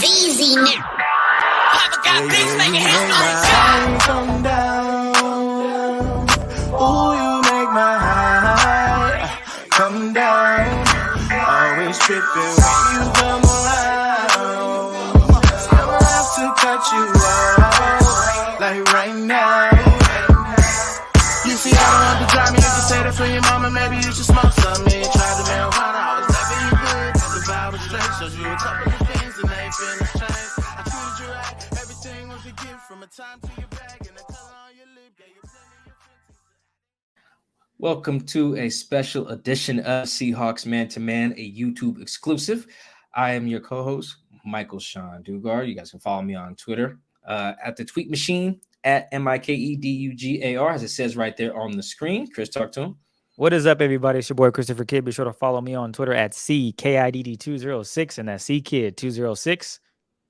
Easy now. Papa got things making headlines. Come down. Ooh, you make my high come down. Always tripping when you come around. I'ma have to cut you off, like right now. You see, I don't want to drive me. You can say that for your mama. Maybe you should smoke some. Me try the marijuana. I was never you good. The vibe was straight. Showed you a couple of things and they ain't finna change. I treated you right. Everything was a gift from a time to your bag and the color on your lip. Yeah, you Welcome to a special edition of Seahawks Man to Man, a YouTube exclusive. I am your co-host, Michael-Shawn You guys can follow me on Twitter at the Tweet Machine at MIKEDUGAR, as it says right there on the screen. Chris, talk to him. What is up, everybody? It's your boy Christopher Kid. Be sure to follow me on Twitter at CKIDD206 and that's CKid206.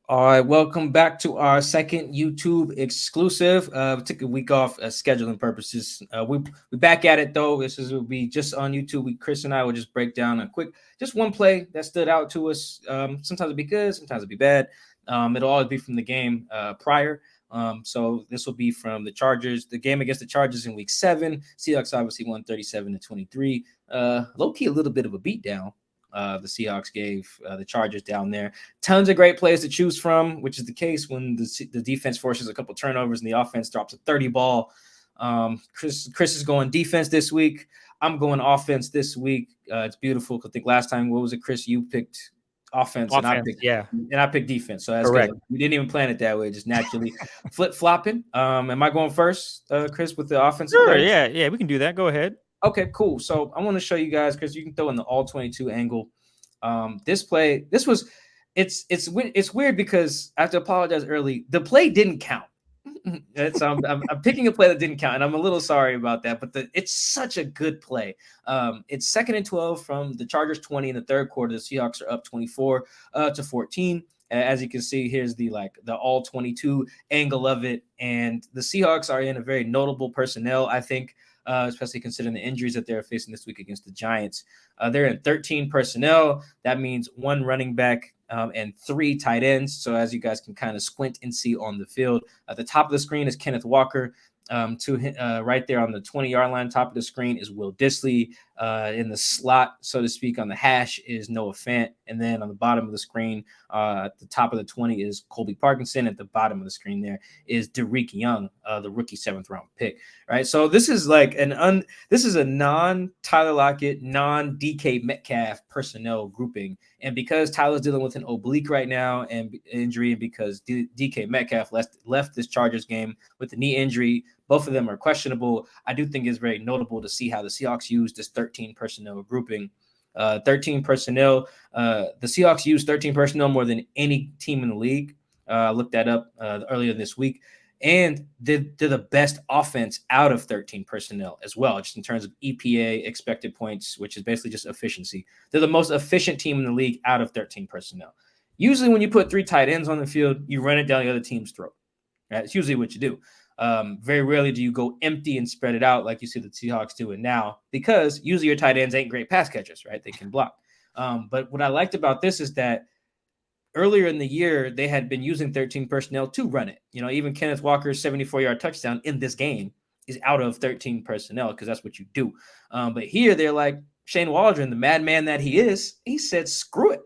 All right, welcome back to our second YouTube exclusive. We took a week off scheduling purposes. We're back at it though. Will be just on YouTube. Chris and I will just break down a quick, just one play that stood out to us. Sometimes it'll be good, sometimes it'll be bad. It'll always be from the game prior. So this will be from the Chargers, the game against the Chargers in week 7. Seahawks obviously won 37-23. Low-key a little bit of a beatdown. The Seahawks gave the Chargers down there. Tons of great plays to choose from, which is the case when the defense forces a couple turnovers and the offense drops a 30 ball. Chris is going defense this week. I'm going offense this week. It's beautiful. I think last time, what was it, Chris? You picked offense and I picked defense. So that's correct. Good. We didn't even plan it that way, just naturally flip-flopping. Am I going first, Chris, with the offensive? Sure, yeah, we can do that. Go ahead. Okay, cool. So I want to show you guys, because you can throw in the all 22 angle. This play, it's weird because I have to apologize early. The play didn't count. I'm picking a play that didn't count, and I'm a little sorry about that. But it's such a good play. It's 2nd and 12 from the Chargers 20 in the third quarter. The Seahawks are up 24-14. As you can see, here's the all 22 angle of it, and the Seahawks are in a very notable personnel, I think. Especially considering the injuries that they're facing this week against the Giants. They're in 13 personnel. That means 1 running back and 3 tight ends. So as you guys can kind of squint and see on the field, at the top of the screen is Kenneth Walker. Right there on the 20-yard line, top of the screen is Will Dissly. In the slot, so to speak, on the hash is Noah Fant. And then on the bottom of the screen, at the top of the 20 is Colby Parkinson. At the bottom of the screen there is Derek Young, the rookie 7th-round pick. Right. So this is this is a non-Tyler Lockett, non-DK Metcalf personnel grouping. And because Tyler's dealing with an oblique right now and injury, and because DK Metcalf left this Chargers game with a knee injury, both of them are questionable. I do think it's very notable to see how the Seahawks use this 13 personnel grouping. 13 personnel. The Seahawks use 13 personnel more than any team in the league. I looked that up earlier this week. And they're the best offense out of 13 personnel as well, just in terms of EPA, expected points, which is basically just efficiency. They're the most efficient team in the league out of 13 personnel. Usually when you put 3 tight ends on the field, you run it down the other team's throat. Right? It's usually what you do. Very rarely do you go empty and spread it out like you see the Seahawks doing now, because usually your tight ends ain't great pass catchers, right? They can block. But what I liked about this is that earlier in the year, they had been using 13 personnel to run it. You know, even Kenneth Walker's 74-yard touchdown in this game is out of 13 personnel because that's what you do. But here they're like, Shane Waldron, the madman that he is, he said, screw it.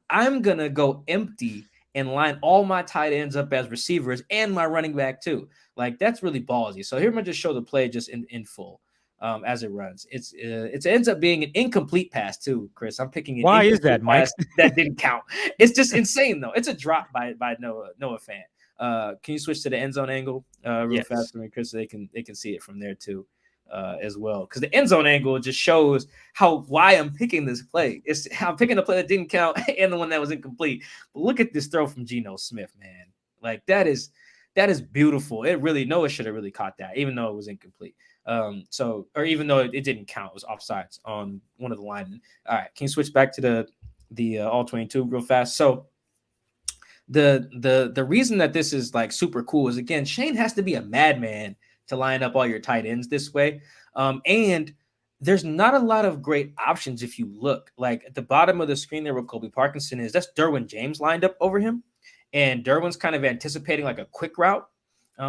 I'm going to go empty and line all my tight ends up as receivers and my running back too. Like, that's really ballsy. So here I'm going to just show the play just in full as it runs. It ends up being an incomplete pass too, Chris. I'm picking it. Why is that, Mike? That didn't count. It's just insane though. It's a drop by Noah Fant. Can you switch to the end zone angle real fast for me, Chris, so they can see it from there too as well? Because the end zone angle just shows why I'm picking this play. I'm picking the play that didn't count and the one that was incomplete. But look at this throw from Geno Smith, man. Like, that is beautiful. It really, Noah should have really caught that, even though it was incomplete. Even though it didn't count, it was offsides on one of the linemen. All right, can you switch back to the all 22 real fast? So the reason that this is like super cool is, again, Shane has to be a madman to line up all your tight ends this way. And there's not a lot of great options if you look. Like at the bottom of the screen there where Colby Parkinson is, that's Derwin James lined up over him. And Derwin's kind of anticipating like a quick route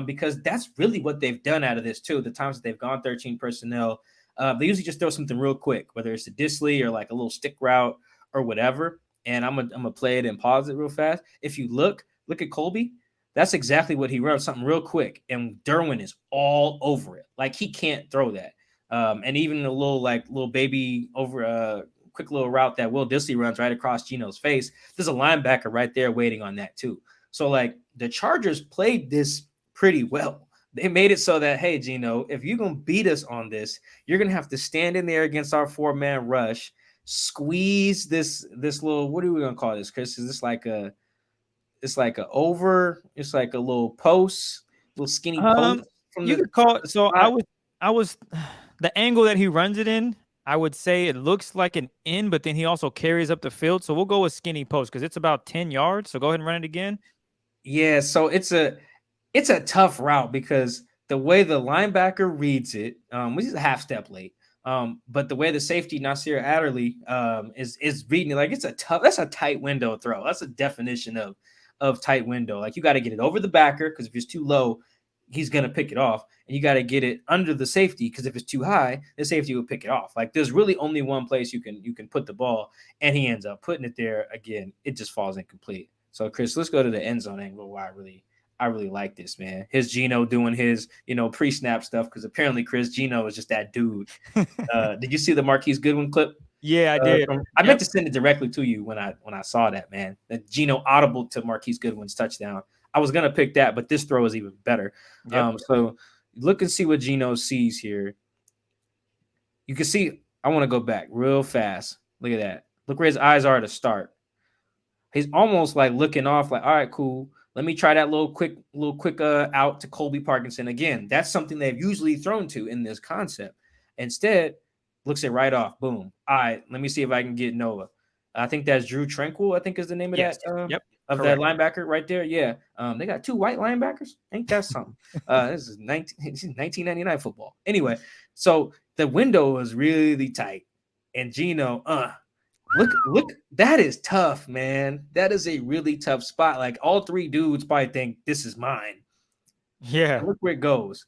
because that's really what they've done out of this too. The times that they've gone 13 personnel, they usually just throw something real quick, whether it's a Disley or like a little stick route or whatever. And I'm gonna play it and pause it real fast. If you look at Colby, that's exactly what he wrote, something real quick. And Derwin is all over it. Like he can't throw that. And even a little baby over quick little route that Will Disley runs right across Geno's face. There's a linebacker right there waiting on that too. So like the Chargers played this pretty well. They made it so that, hey, Geno, if you're going to beat us on this, you're going to have to stand in there against our 4-man rush, squeeze this little, what are we going to call this, Chris? Is this like a little post, little skinny post from you the could call it. So spot? I was the angle that he runs it in. I would say it looks like an in, but then he also carries up the field. So we'll go with skinny post because it's about 10 yards. So go ahead and run it again. Yeah, so it's a tough route because the way the linebacker reads it, which is a half step late, but the way the safety Nasir Adderley is reading it, like that's a tight window throw. That's a definition of tight window. Like you got to get it over the backer because if it's too low, he's gonna pick it off, and you got to get it under the safety because if it's too high, the safety will pick it off. Like there's really only one place you can put the ball, and he ends up putting it there again. It just falls incomplete. So Chris, let's go to the end zone angle where I really like this, man. His Geno doing his, pre-snap stuff because apparently Chris Geno is just that dude. Did you see the Marquise Goodwin clip? Yeah, I did. I meant to send it directly to you when I saw that, man. That Geno audible to Marquise Goodwin's touchdown. I was gonna pick that, but this throw is even better. Yep. So look and see what Geno sees here. You can see. I want to go back real fast. Look at that. Look where his eyes are to start. He's almost like looking off, like, all right, cool. Let me try that little quick out to Colby Parkinson. Again, that's something they've usually thrown to in this concept. Instead, looks it right off. Boom. All right, let me see if I can get Noah. I think that's Drew Tranquil, I think is the name of that. Yep. Of Correct. that linebacker right there. Yeah. They got 2 white linebackers. Ain't that something? This is 1999 football. Anyway, so the window was really tight. And Geno, look, that is tough, man. That is a really tough spot. Like all 3 dudes probably think this is mine. Yeah. Look where it goes.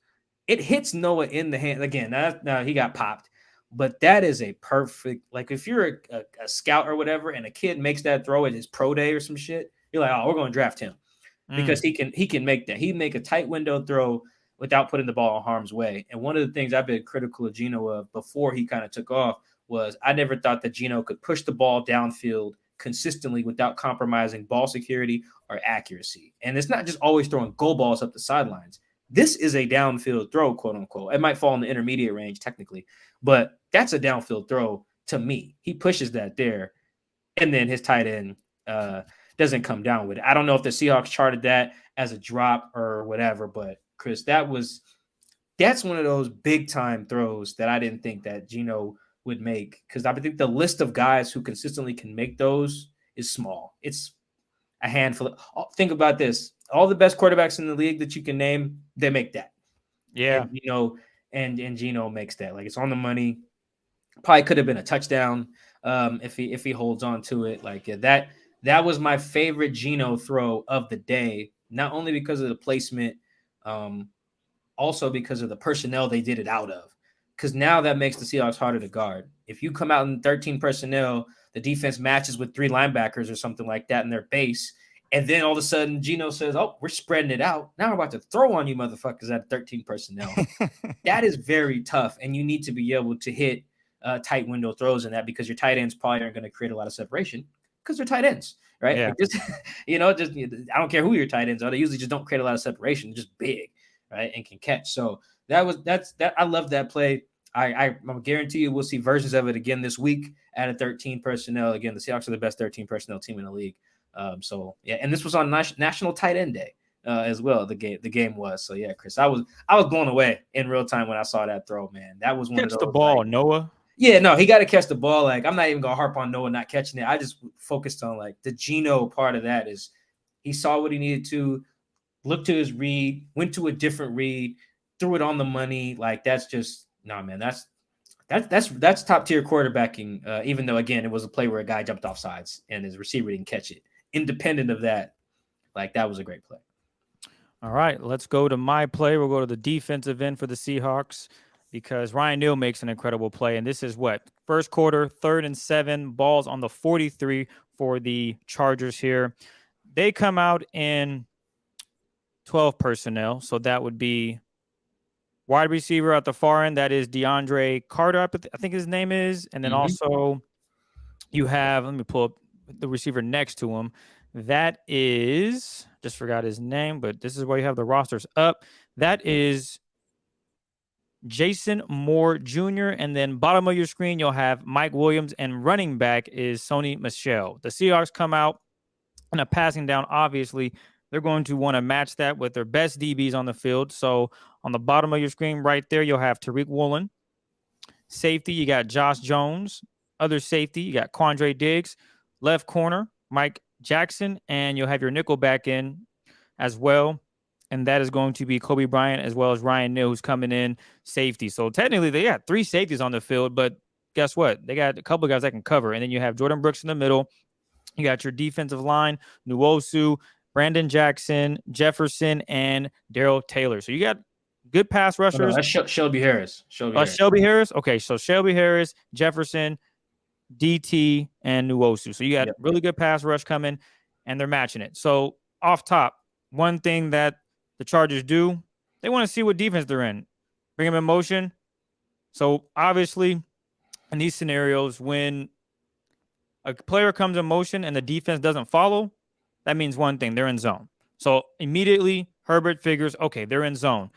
It hits Noah in the hand. Again, now he got popped. But that is a perfect, like if you're a scout or whatever, and a kid makes that throw at his pro day or some shit, you're like, oh, we're going to draft him because he can make that. He make a tight window throw without putting the ball in harm's way. And one of the things I've been critical of Geno of before he kind of took off was I never thought that Geno could push the ball downfield consistently without compromising ball security or accuracy. And it's not just always throwing goal balls up the sidelines. This is a downfield throw, quote unquote. It might fall in the intermediate range technically, but that's a downfield throw to me. He pushes that there, and then his tight end doesn't come down with it. I don't know if the Seahawks charted that as a drop or whatever, but Chris, that's one of those big time throws that I didn't think that Geno would make because I think the list of guys who consistently can make those is small. It's a handful. Think about this. All the best quarterbacks in the league that you can name, they make that. Yeah. And Geno makes that. Like it's on the money. Probably could have been a touchdown if he holds on to it. Like that was my favorite Geno throw of the day, not only because of the placement, also because of the personnel they did it out of. Because now that makes the Seahawks harder to guard. If you come out in 13 personnel, the defense matches with 3 linebackers or something like that in their base, and then all of a sudden Geno says, oh, we're spreading it out. Now we're about to throw on you motherfuckers at 13 personnel. That is very tough, and you need to be able to hit tight window throws in that because your tight ends probably aren't going to create a lot of separation because they're tight ends, right? Yeah. Like just, I don't care who your tight ends are. They usually just don't create a lot of separation. They're just big, right, and can catch. So that's I love that play. I guarantee you we'll see versions of it again this week at a 13 personnel. Again, the Seahawks are the best 13 personnel team in the league. So yeah, and this was on National Tight End Day as well. The game was. So yeah, Chris, I was blown away in real time when I saw that throw, man. That was one of those. Catch the ball, like, Noah. Yeah, no, he got to catch the ball. Like I'm not even gonna harp on Noah not catching it. I just focused on like the Geno part of that is he saw what he needed to, looked to his read, went to a different read, threw it on the money. Like that's just man. That's top tier quarterbacking. Even though again it was a play where a guy jumped off sides and his receiver didn't catch it. Independent of that, like that was a great play. All right, let's go to my play. We'll go to the defensive end for the Seahawks because Ryan Neal makes an incredible play. And this is what? First quarter, 3rd and 7, balls on the 43 for the Chargers here. They come out in 12 personnel. So that would be wide receiver at the far end. That is DeAndre Carter, I think his name is. And then also you have, let me pull up the receiver next to him. That is, just forgot his name, but this is where you have the rosters up. That is Jason Moore Jr. And then bottom of your screen, you'll have Mike Williams, and running back is Sony Michel. The Seahawks come out in a passing down. Obviously, they're going to want to match that with their best DBs on the field. So on the bottom of your screen right there, you'll have Tariq Woolen. Safety, you got Josh Jones. Other safety, you got Quandre Diggs. Left corner, Mike Jackson, and you'll have your nickel back in as well. And that is going to be Kobe Bryant as well as Ryan Neal, who's coming in safety. So technically they got 3 safeties on the field, but guess what? They got a couple of guys that can cover. And then you have Jordan Brooks in the middle. You got your defensive line, Nwosu, Brandon Jackson, Jefferson, and Darrell Taylor. So you got good pass rushers. No, that's Shelby Harris. Shelby Harris? Okay, so Shelby Harris, Jefferson, DT, and Nwosu. So you got really good pass rush coming, and they're matching it. So off top, one thing that the Chargers do, they want to see what defense they're in. Bring them in motion. So obviously, in these scenarios, when a player comes in motion and the defense doesn't follow, that means one thing, they're in zone. So immediately, Herbert figures, okay, they're in zone.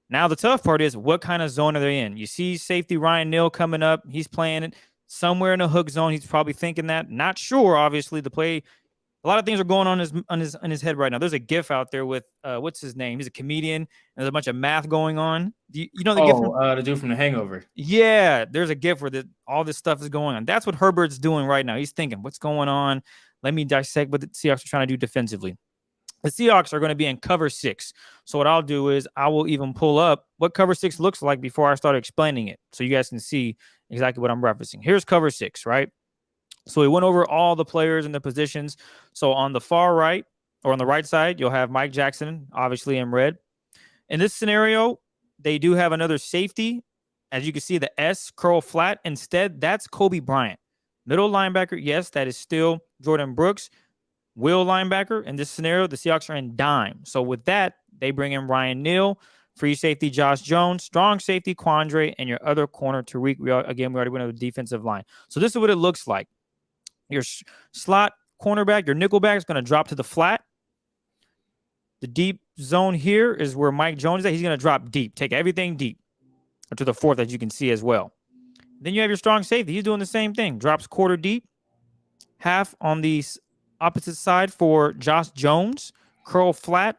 Now the tough part is, what kind of zone are they in? You see safety Ryan Neal coming up. He's playing it somewhere in a hook zone. He's probably thinking that. Not sure, obviously, the play. A lot of things are going on in his head right now. There's a GIF out there with what's his name? He's a comedian. And there's a bunch of math going on. You know the GIF? The dude from The Hangover. Yeah, there's a GIF where all this stuff is going on. That's what Herbert's doing right now. He's thinking, what's going on? Let me dissect what the Seahawks are trying to do defensively. The Seahawks are going to be in cover 6. So what I'll do is I will even pull up what cover 6 looks like before I start explaining it, so you guys can see exactly what I'm referencing. Here's cover 6, right? So we went over all the players and the positions. So on the far right, or on the right side, you'll have Mike Jackson, obviously in red. In this scenario, they do have another safety. As you can see, the S curl flat. Instead, that's Kobe Bryant. Middle linebacker, yes, that is still Jordan Brooks. Will linebacker. In this scenario, the Seahawks are in dime. So with that, they bring in Ryan Neal, free safety Josh Jones, strong safety Quandre, and your other corner Tariq. We already went over the defensive line. So this is what it looks like. Your slot cornerback, your nickelback is going to drop to the flat. The deep zone here is where Mike Jones is at. He's going to drop deep, take everything deep, or to the 4th, as you can see as well. Then you have your strong safety. He's doing the same thing. Drops quarter deep, half on the opposite side for Josh Jones, curl flat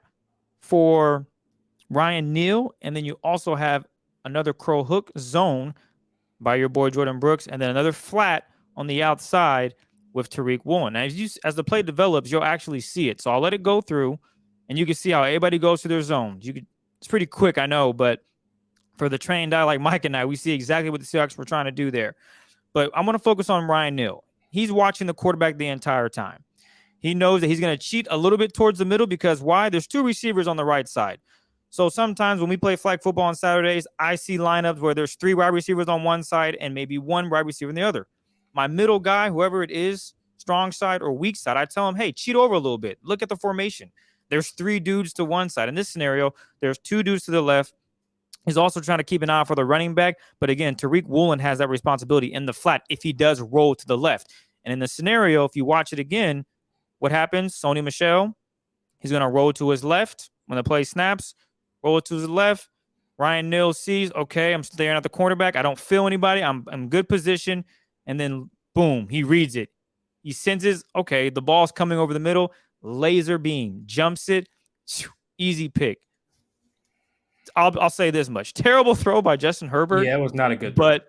for Ryan Neal, and then you also have another curl hook zone by your boy Jordan Brooks, and then another flat on the outside with Tariq Woolen. Now, as the play develops, you'll actually see it. So I'll let it go through, and you can see how everybody goes to their zones. It's pretty quick, I know, but for the trained eye like Mike and I, we see exactly what the Seahawks were trying to do there. But I'm going to focus on Ryan Neal. He's watching the quarterback the entire time. He knows that he's going to cheat a little bit towards the middle because why? There's 2 receivers on the right side. So sometimes when we play flag football on Saturdays, I see lineups where there's 3 wide receivers on one side and maybe 1 wide receiver on the other. My middle guy, whoever it is, strong side or weak side, I tell him, hey, cheat over a little bit. Look at the formation. There's 3 dudes to one side. In this scenario, there's 2 dudes to the left. He's also trying to keep an eye for the running back. But again, Tariq Woolen has that responsibility in the flat if he does roll to the left. And in the scenario, if you watch it again, what happens? Sony Michel, he's going to roll to his left when the play snaps. Roll it to his left. Ryan Neal sees, okay, I'm staring at the cornerback. I don't feel anybody. I'm in good position. And then, boom, he reads it. He senses, okay, the ball's coming over the middle. Laser beam. Jumps it. Easy pick. I'll say this much. Terrible throw by Justin Herbert. Yeah, it was not a good throw. But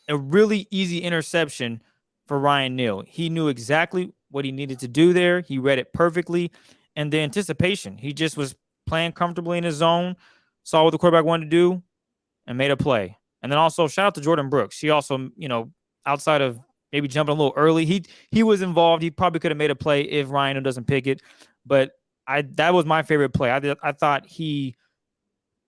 a really easy interception for Ryan Neal. He knew exactly what he needed to do there. He read it perfectly. And the anticipation. He just was playing comfortably in his zone, saw what the quarterback wanted to do, and made a play. And then also shout out to Jordan Brooks. He also, outside of maybe jumping a little early, he was involved. He probably could have made a play if Ryan doesn't pick it. But that was my favorite play. I thought he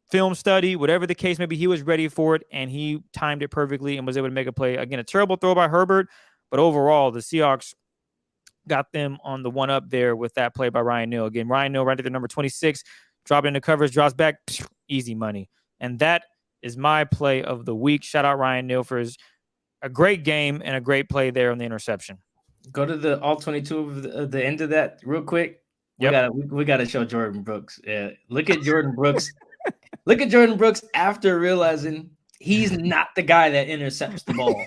film study, whatever the case may be, he was ready for it, and he timed it perfectly and was able to make a play. Again, a terrible throw by Herbert, but overall, the Seahawks got them on the one up there with that play by Ryan Neal. Again, Ryan Neal right at the number 26, dropping into coverage, drops back, easy money. And that is my play of the week. Shout out Ryan Neal for a great game and a great play there on the interception. Go to the all 22 of the end of that real quick. We gotta show Jordan Brooks. Yeah, look at Jordan Brooks. Look at Jordan Brooks after realizing he's not the guy that intercepts the ball.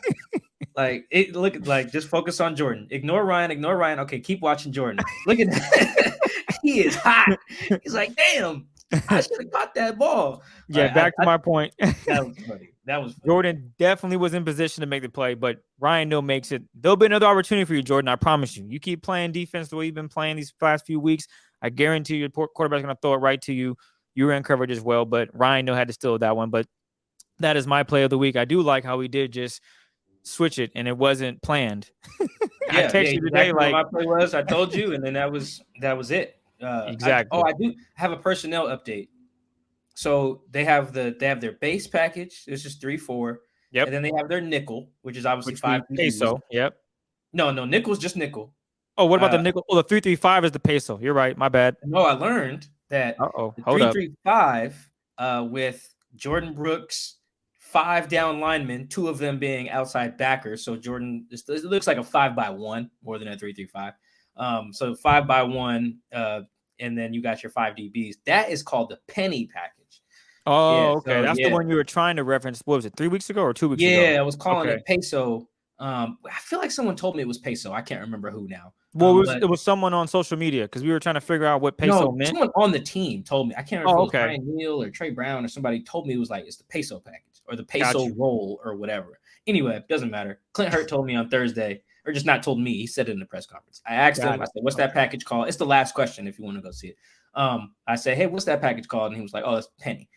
Just focus on Jordan. Ignore Ryan. Okay, keep watching Jordan. Look at that. He is hot. He's like, damn, I should have caught that ball. Yeah, back to my point. That was funny. Jordan definitely was in position to make the play, but Ryan Neal makes it. There'll be another opportunity for you, Jordan. I promise you. You keep playing defense the way you've been playing these last few weeks. I guarantee your quarterback's going to throw it right to you. You were in coverage as well, but Ryan Neal had to steal that one. But that is my play of the week. I do like how we did just switch it, and it wasn't planned. I texted you today what my play was. I told you, and then that was it. Exactly. I do have a personnel update. So they have their base package. This is 3-4. Yep. And then they have their nickel, which is obviously 5 peso. Yep. No, nickel's just nickel. Oh, what about the nickel? Oh, the 3-3-5 is the peso. You're right. My bad. No, I learned that hold 3-3-5 with Jordan Brooks, 5 down linemen, 2 of them being outside backers. So Jordan, it looks like a 5-by-1 more than a 3-3-5. So 5-by-1, and then you got your 5 DBs. That is called the penny package. Oh, okay. That's the one you were trying to reference. What was it, 3 weeks ago or 2 weeks ago? Yeah, I was calling it peso. I feel like someone told me it was peso. I can't remember who now. Well, it was someone on social media because we were trying to figure out what peso meant. Someone on the team told me. I can't remember if it was Ryan Neal or Trey Brown or somebody told me it was like it's the peso package or the peso roll or whatever. Anyway, it doesn't matter. Clint Hurt told me on Thursday, or just not told me. He said it in the press conference. I asked him. I said, "What's that package called?" It's the last question if you want to go see it. I said, "Hey, what's that package called?" And he was like, "Oh, it's penny."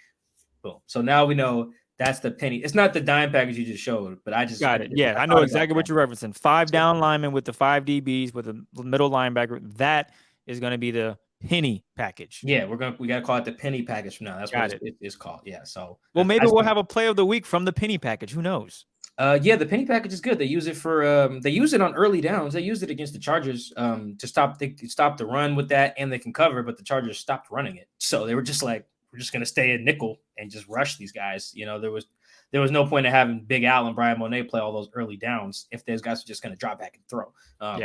Boom. So now we know that's the penny. It's not the dime package you just showed, but I just got it. Yeah, I know exactly what you're referencing. 5 down linemen with the 5 DBs with a middle linebacker. That is going to be the penny package. Yeah, we got to call it the penny package from now. That's what it's called. Yeah. So maybe we'll have a play of the week from the penny package. Who knows? The penny package is good. They use it for they use it on early downs. They used it against the Chargers to stop the run with that, and they can cover, but the Chargers stopped running it. So they were just like, we're just going to stay in nickel and just rush these guys. There was no point in having Big Al and Brian Monet play all those early downs if those guys are just going to drop back and throw.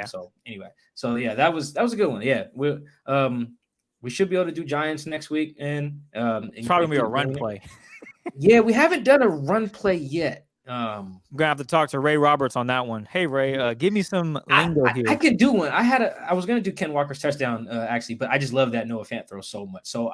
So anyway, that was a good one. Yeah, we should be able to do Giants next week, and it's probably gonna be a run play. Yeah, we haven't done a run play yet. I'm gonna have to talk to Ray Roberts on that one. Hey Ray, give me some lingo here. I could do one. I was gonna do Ken Walker's touchdown actually, but I just love that Noah Fant throw so much. So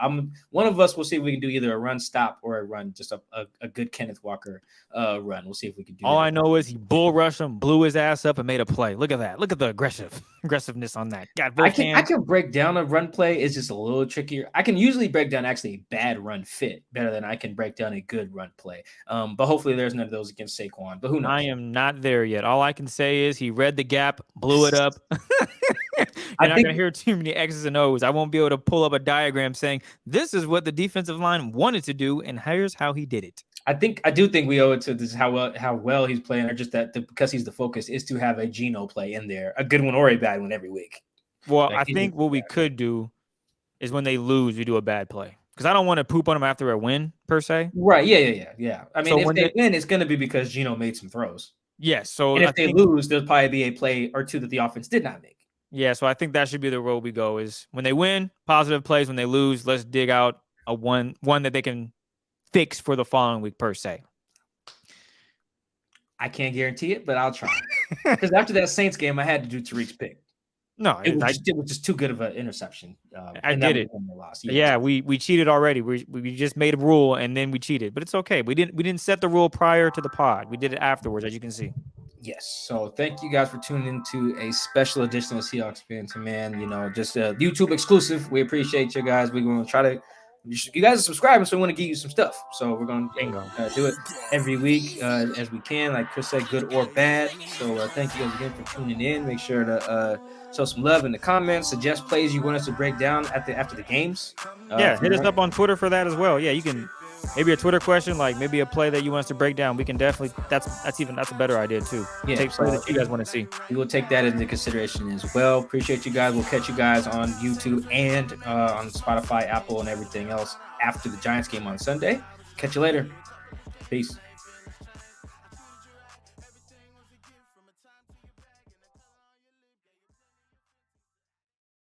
one of us will see if we can do either a run stop or a run, just a good Kenneth Walker run. We'll see if we can do. All I know is he bull rushed him, blew his ass up, and made a play. Look at that. Look at the aggressiveness on that. I can break down a run play. It's just a little trickier. I can usually break down actually a bad run fit better than I can break down a good run play. But hopefully there's none of those against Saquon. But who knows? I am not there yet. All I can say is he read the gap, blew it up. You're not going to hear too many X's and O's. I won't be able to pull up a diagram saying this is what the defensive line wanted to do, and here's how he did it. I do think we owe it to this how well he's playing, or just that because he's the focus is to have a Geno play in there, a good one or a bad one every week. Well, I think what we could do is when they lose, we do a bad play. Because I don't want to poop on them after a win, per se. Right, yeah. I mean, if they win, it's going to be because Geno made some throws. Yes. So and if they lose, there'll probably be a play or two that the offense did not make. Yeah, so I think that should be the road we go is when they win, positive plays. When they lose, let's dig out a one that they can fix for the following week, per se. I can't guarantee it, but I'll try. Because after that Saints game, I had to do Tariq's pick. No, it was just too good of an interception. I did it. Yeah, we cheated already. We just made a rule and then we cheated, but it's okay. We didn't set the rule prior to the pod. We did it afterwards, as you can see. Yes. So thank you guys for tuning into a special edition of Seahawks Man, just a YouTube exclusive. We appreciate you guys. We're going to try to You guys are subscribing, so we want to give you some stuff. So we're going Bingo. to do it every week as we can, like Chris said, good or bad. So thank you guys again for tuning in. Make sure to show some love in the comments. Suggest plays you want us to break down after the games. Hit us up on Twitter for that as well. Yeah, you can. Maybe a Twitter question, like maybe a play that you want us to break down. We can definitely. That's a better idea too. Yeah, take play that you guys want to see. We will take that into consideration as well. Appreciate you guys. We'll catch you guys on YouTube and on Spotify, Apple, and everything else after the Giants game on Sunday. Catch you later. Peace.